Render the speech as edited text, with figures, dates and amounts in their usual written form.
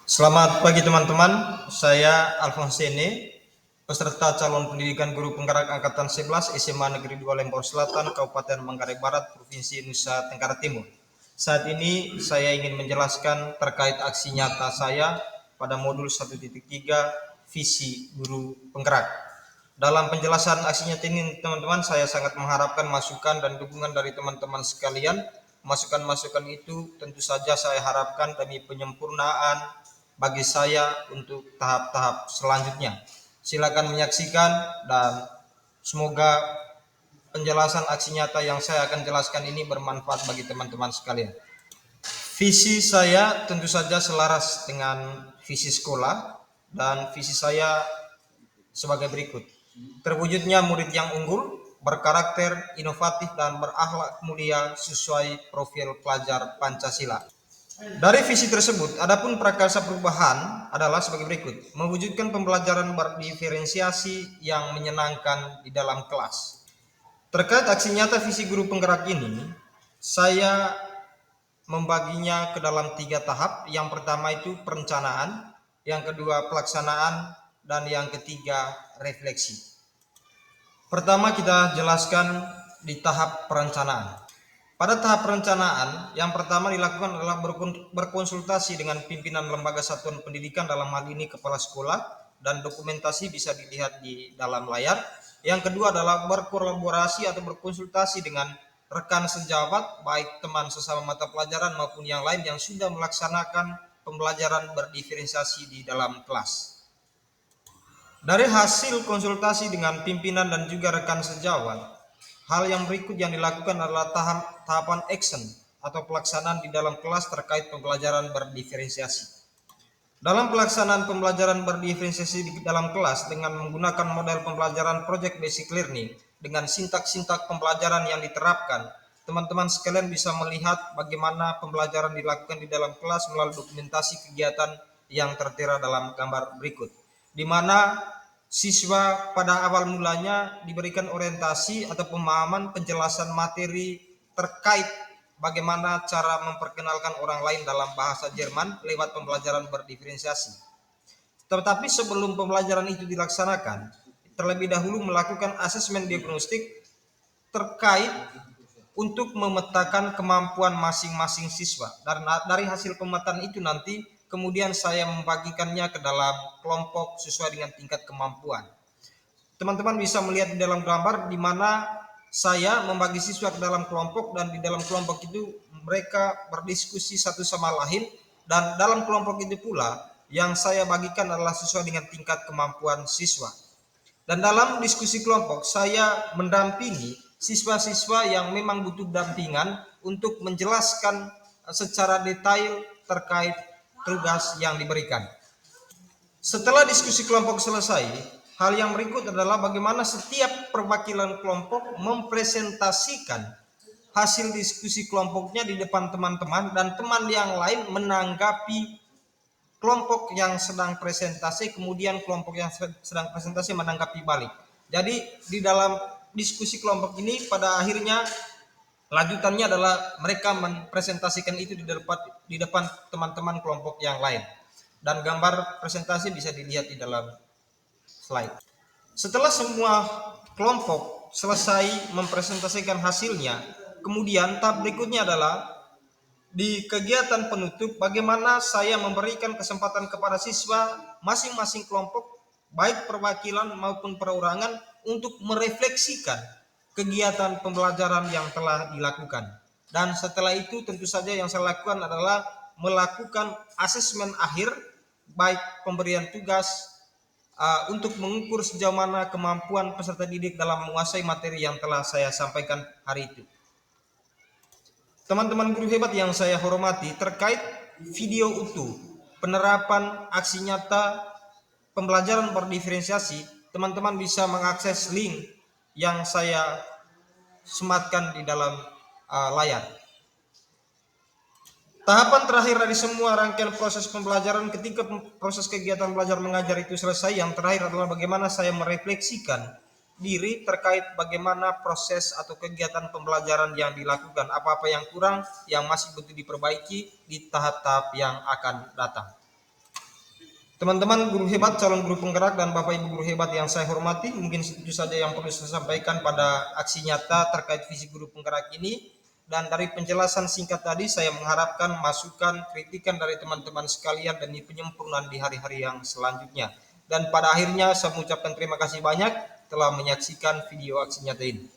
Selamat pagi teman-teman, saya Alfonsene, peserta calon pendidikan guru penggerak angkatan 11 SMA Negeri 2 Lembur Selatan, Kabupaten Manggarai Barat, Provinsi Nusa Tenggara Timur. Saat ini saya ingin menjelaskan terkait aksi nyata saya pada modul 1.3 visi guru penggerak. Dalam penjelasan aksi nyata ini teman-teman, saya sangat mengharapkan masukan dan dukungan dari teman-teman sekalian. Masukan-masukan itu tentu saja saya harapkan demi penyempurnaan bagi saya untuk tahap-tahap selanjutnya. Silakan menyaksikan dan semoga penjelasan aksi nyata yang saya akan jelaskan ini bermanfaat bagi teman-teman sekalian. Visi saya tentu saja selaras dengan visi sekolah dan visi saya sebagai berikut. Terwujudnya murid yang unggul, berkarakter, inovatif, dan berakhlak mulia sesuai profil pelajar Pancasila. Dari visi tersebut, adapun prakarsa perubahan adalah sebagai berikut: mewujudkan pembelajaran berdiferensiasi yang menyenangkan di dalam kelas. Terkait aksi nyata visi guru penggerak ini, saya membaginya ke dalam 3 tahap. Yang pertama itu perencanaan, yang kedua pelaksanaan, dan yang ketiga refleksi. Pertama kita jelaskan di tahap perencanaan. Pada tahap perencanaan, yang pertama dilakukan adalah berkonsultasi dengan pimpinan lembaga satuan pendidikan, dalam hal ini kepala sekolah, dan dokumentasi bisa dilihat di dalam layar. Yang kedua adalah berkolaborasi atau berkonsultasi dengan rekan sejawat, baik teman sesama mata pelajaran maupun yang lain yang sudah melaksanakan pembelajaran berdiferensiasi di dalam kelas. Dari hasil konsultasi dengan pimpinan dan juga rekan sejawat, hal yang berikut yang dilakukan adalah tahapan action atau pelaksanaan di dalam kelas terkait pembelajaran berdiferensiasi. Dalam pelaksanaan pembelajaran berdiferensiasi di dalam kelas dengan menggunakan model pembelajaran project basic learning dengan sintak-sintak pembelajaran yang diterapkan, teman-teman sekalian bisa melihat bagaimana pembelajaran dilakukan di dalam kelas melalui dokumentasi kegiatan yang tertera dalam gambar berikut, di mana siswa pada awal mulanya diberikan orientasi atau pemahaman penjelasan materi terkait bagaimana cara memperkenalkan orang lain dalam bahasa Jerman lewat pembelajaran berdiferensiasi. Tetapi sebelum pembelajaran itu dilaksanakan, terlebih dahulu melakukan asesmen diagnostik terkait untuk memetakan kemampuan masing-masing siswa. Dan dari hasil pemetaan itu nanti kemudian saya membagikannya ke dalam kelompok sesuai dengan tingkat kemampuan. Teman-teman bisa melihat di dalam gambar di mana saya membagi siswa ke dalam kelompok, dan di dalam kelompok itu mereka berdiskusi satu sama lain, dan dalam kelompok itu pula yang saya bagikan adalah sesuai dengan tingkat kemampuan siswa. Dan dalam diskusi kelompok saya mendampingi siswa-siswa yang memang butuh dampingan untuk menjelaskan secara detail terkait tugas yang diberikan. Setelah diskusi kelompok selesai, hal yang berikut adalah bagaimana setiap perwakilan kelompok mempresentasikan hasil diskusi kelompoknya di depan teman-teman, dan teman yang lain menanggapi kelompok yang sedang presentasi, kemudian kelompok yang sedang presentasi menanggapi balik. Jadi di dalam diskusi kelompok ini pada akhirnya lanjutannya adalah mereka mempresentasikan itu di depan teman-teman kelompok yang lain. Dan gambar presentasi bisa dilihat di dalam slide. Setelah semua kelompok selesai mempresentasikan hasilnya, kemudian tahap berikutnya adalah di kegiatan penutup bagaimana saya memberikan kesempatan kepada siswa masing-masing kelompok, baik perwakilan maupun perorangan, untuk merefleksikan kegiatan pembelajaran yang telah dilakukan. Dan setelah itu tentu saja yang saya lakukan adalah melakukan asesmen akhir, baik pemberian tugas untuk mengukur sejauh mana kemampuan peserta didik dalam menguasai materi yang telah saya sampaikan hari itu. Teman-teman guru hebat yang saya hormati, terkait video utuh penerapan aksi nyata pembelajaran berdiferensiasi, teman-teman bisa mengakses link yang saya sematkan di dalam layar. Tahapan terakhir dari semua rangkaian proses pembelajaran ketika proses kegiatan belajar mengajar itu selesai, yang terakhir adalah bagaimana saya merefleksikan diri terkait bagaimana proses atau kegiatan pembelajaran yang dilakukan, apa-apa yang kurang, yang masih butuh diperbaiki di tahap-tahap yang akan datang. Teman-teman guru hebat, calon guru penggerak, dan Bapak Ibu guru hebat yang saya hormati, mungkin itu saja yang perlu saya sampaikan pada aksi nyata terkait visi guru penggerak ini. Dan dari penjelasan singkat tadi, saya mengharapkan masukan, kritikan dari teman-teman sekalian demi penyempurnaan di hari-hari yang selanjutnya. Dan pada akhirnya saya mengucapkan terima kasih banyak telah menyaksikan video aksi nyata ini.